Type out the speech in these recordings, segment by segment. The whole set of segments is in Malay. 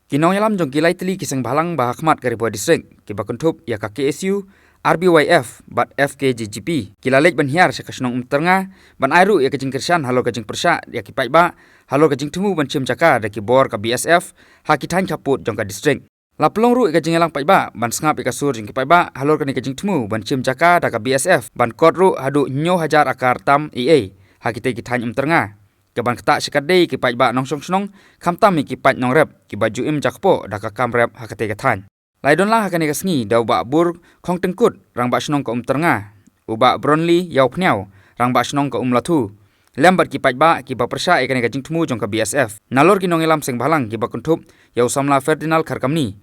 Kinong yalam jong kilai teli kiseng balang bahakmat karibua distrik kiba kuntup ya ka KSU RBYF bat FKJGP kilalek ban hiar sekasnong umternga ban airu ya kajing kersan halo kajing persya ya kipai ba halo kajing temu ban cim jaka da kibor ka BSF hakitan kaput jong ka distrik lapelong ru kajing yalang pai ba ban sngap ikasur jing kipai ba halo kajing temu ban cim jaka da ka BSF ban kod ru hadu nyo hajar akar tam EA hakite kitan umternga Kaban ketak sekadai kipai ba nong song kamtam mi kipai nong rep kibaju im jakpo daka kam rep hakate katan. Laidon lah hakane kasngi dau ba bur khong tengkut rang ba snong ka ternga. Uba bronli yau pniau rang ba snong ka latu. Lembat kipai ba kiba persya ikane ka jingtemu jong ka BSF. Nalor kinong elam seng balang kiba kuntup yau samla Ferdinand Kharkamni.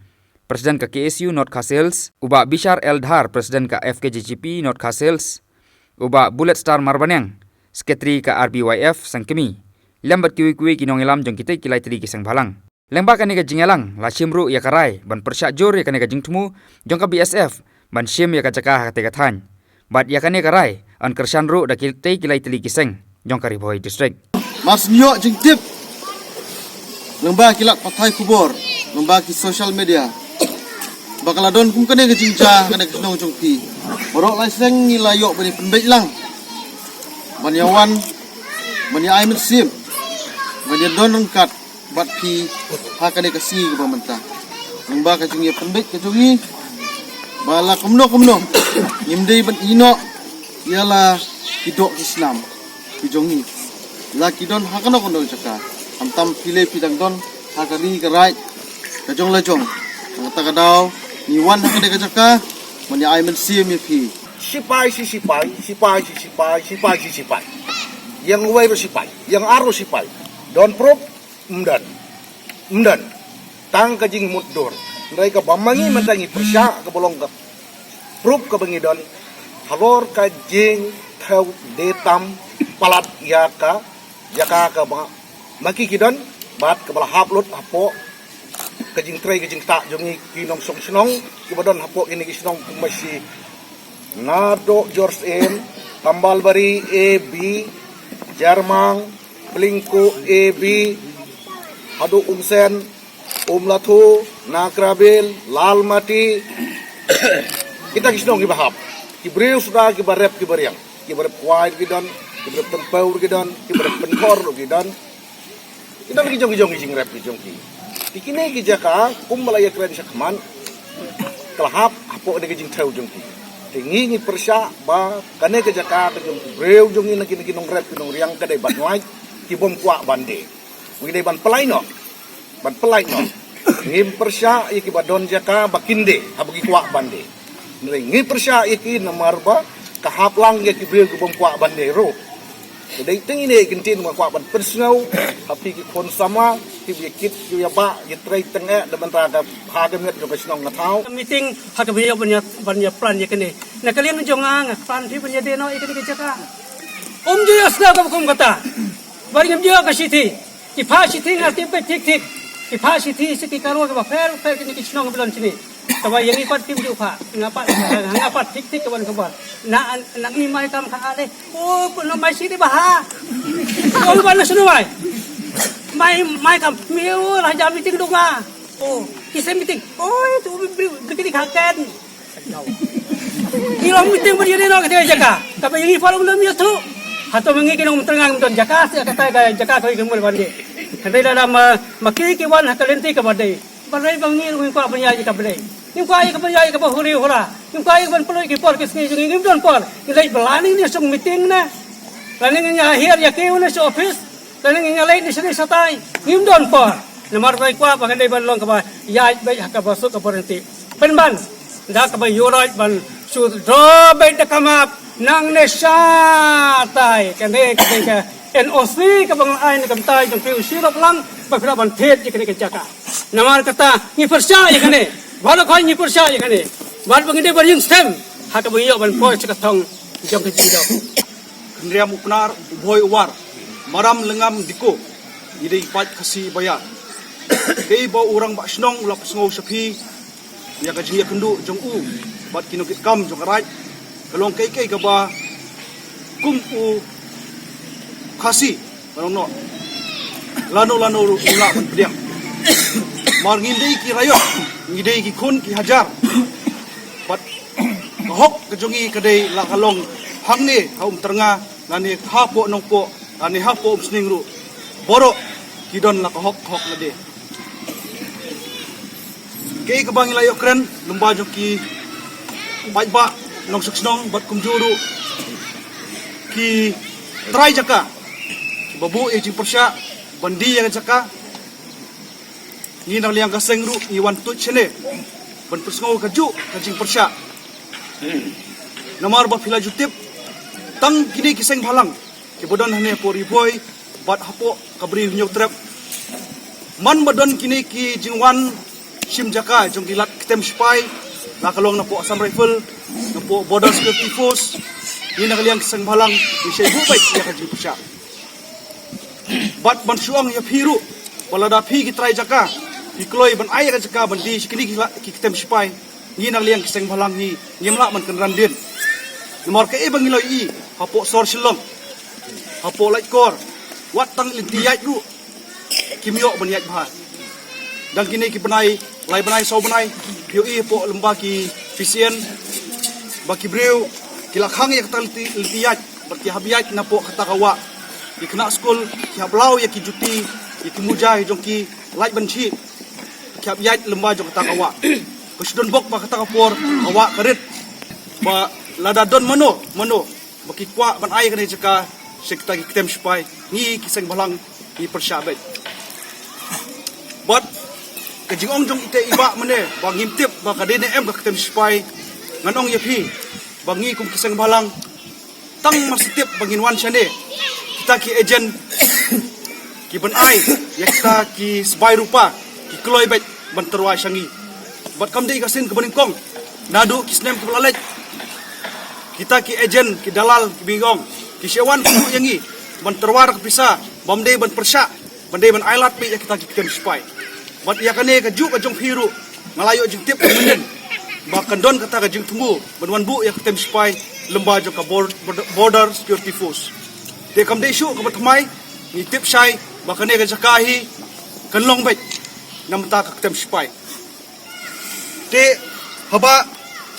Presiden ka KSU North Khasels, uba Bishar Eldhar presiden ka FKJGP North Khasels, uba Bullet Star Marbaneng, sekretari ka RBYF Sangkemi. Lembat kiwi-kiwi kinong elam jong kita kilai teli kisang balang. Lembat kani ka jingelang la shimru ya karai ban persyak jor ya kani ka jingtemu jong ka BSF ban shim ya ka jaka hate kathan. Bat ya kani karai an kersan ru da kita kilai teli kisang jong ka Riboi district. Mas nyok jingtip. Lembat kilat patai kubur, lembat ki social media. Bakaladon kum kani ka jingja kani ka snong jong pi. Borok lai seng ngilayok bani penbek lang. Banyawan bani ai sim. Bani don rengkat bat pi hakane kasi ke pemerintah. Lembah kajung ya pendek kajungi bala kumno nyimdei ban ino ialah kidok Islam kajungi la kidon hakano kono jaka amtam pile pidang don hakari kerai kajong lajong kata kadau niwan hakane kajaka mani ai men sim ya pi sipai yang wei sipai yang aru sipai don prop mdan tang kajing muddur mereka bamangi mentangi persya ke bolong ke prop ke bengi don halor kajing thau detam palat yaka ke maki kidon bat ke bala haplut hapo kajing trai kajing tak jongi kinong song snong kibadon hapo kini kisnong masih nado George M tambal bari AB Jarmang Pelingku AB Hadu Umsen, Latu, Nakrabil, Lal Mati. Kita kisnong kibahap. Kibriu sudah kibarep kibariang. Kibarep kuait gidan, kibarep tempur gidan, kibarep penkor gidan. Kita lagi jong kijing rep kijong ki. Dikini kijaka kumbalaya keren sakman. Kelahap apo de kijing tau jong ki. Tingi persya ba kane kijaka kijong kibriu jongi naki nong rep kinong riang kadai banwai kibom kuak bande. Wide ban pelai no ngim persya iki badon jaka bakinde habagi kuak bande ngim persya iki namarba kahaplang ya kibril kubom kuak bande ro dei tengine kintin ma kuak ban persngau hapi ki kon sama ki kit ya ba ya trai tenge de mantra haga nget do besnong ngatau meeting haga biya banya plan ya kene na kalian jongang plan thi banya de no ikani jaka jo asna ka kum kata bari ngam jo ka sithi ki pha sithi ngati pe tik Ipa sithi siki karo ke fair kini kisnong belon sini. Tawa yang ipat tim ju pha. Ngapat tik kawan kabar. Na ni mai kam kha ale. Oh no mai sithi baha. Oh ban sunu mai. Mai kam miu la jam meeting dunga. Oh kisah meeting. Oh tu begini kaken. Ilong meeting beri no ke jaka. Tapi yang ipa belum ya tu. Hato mengi kinong tengah don jaka kata jaka koi kemul bandi. Kadai dalam maki kiwan hakalenti ke badai. Badai bangi ngin kwa penyai ke badai. Ngin kwa ke penyai ke bahuri hora. Ngin kwa ban peloi ke por ke sini jung ngin don por. Ilai belani ni sung meeting na. Lani ngin akhir ya ke una office. Lani ngin lai ni sini satai. Ngin don por. Namar kai kwa pakai ban long ke ba. Ya bai ka basuk ke porenti. Penban. Da ke ba yoroi ban su do bai da kamap nang nesatai kene ke NOC ke bang ai ni kamtai jong piu sirap lang bakra ban thet je kene ke jaka namar kata ni persya je kene balo khoi ni persya je kene ban bangide bar yung stem ha ka bang yo ban poi chaka thong jong ke jido kendriam upnar boy war maram lengam diko ide pat kasi bayar kei ba orang ba snong ulap sngo sapi ya ka jinga kendu jong u bat kinukit kam jong right kalong kei ka ba kum u kasi no lano ula ban pediang mar ngindei ki rayot ngidei ki khun ki hajar bat kahok kejongi kadai la kalong hangni haum teranga lani hapo nongpo lani hapo umsning ru boro kidon la kahok hok lade kei kabang ilayo kren lumba joki bai ba nong suksnong bat kumjuru ki try jaka babu e jing persya bandi yang jaka ni nang liang gaseng ru ni wan tu chene ban persngau kaju kajing persya namar ba phila jutip tang kini kiseng balang ke bodon hane pori boy bat hapo kabri nyok trap man bodon kini ki jingwan sim jaka jong gilat kitem spy la kalong na po asam rifle na po border security force ni nang liang kiseng balang ni sei bu bai ya kajing persya bat ban suang ya phiru wala da phi ki try jaka ikloi ban ai ka jaka ban di sikini ki kitem spy ni nang liang kiseng balang ni nyemla man kan randin nomor ke ibang iloi i hapo sor silong hapo light kor wat tang lintiyat ru kimyo ban yat bha dang kini ki banai lai banai so banai pio i po lemba ki fisien baki breu ki lakhang ya tang lintiyat berti habiat na po kata kawa di kena school ki hablau ya ki juti ki mujai jong ki light ban chi ki habiat lemba jong kata kawa presiden bok ba kata kapor kawa karit ba lada don mano baki kwa ban ai kene jaka sekta ki kitem spy ni kiseng balang ni persyabat but kajing ong jong ite iba mene bang himtip ba kadene em ka kitem spy nganong yapi bangi kum kiseng balang tang masitip bangin wan syane kita ki agent ki ban ai yakta ki spy rupa ki kloi bet ban terwai sangi bat kam dei kasin ke beningkong nadu kisnem ke belalej kita ki agent ki dalal ki bingong ki sewan ku yangi ban terwar ke pisa bamde ban persya bande ban ailat pi ya kita ki kitem spy bat ya kane ka ju ka jong phiru ngalayo jing tip menen ba kandon kata ka jing tunggu ban wan bu ya kitem spy lemba jo ka border security force te kam dei shu ka batmai ni tip sai ba kane ka jakahi kanlong bet namta ka kitem spy te haba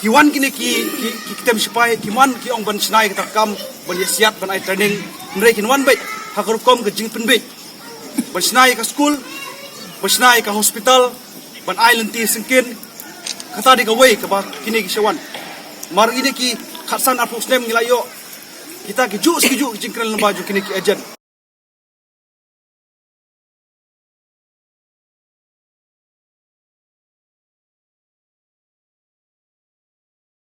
kiwan kini ki kitem spy kiman ki ong ban snai ka kam ban yesiat ban ai training mre kinwan bai hakor kom ka jing pen bai ban snai ka school ban snai ka hospital ban island ti singkin kata di ka way ka ba kini ki sewan mar ini ki khatsan apus nem ngilayo kita ki ju jing kren lembaju kini ki agent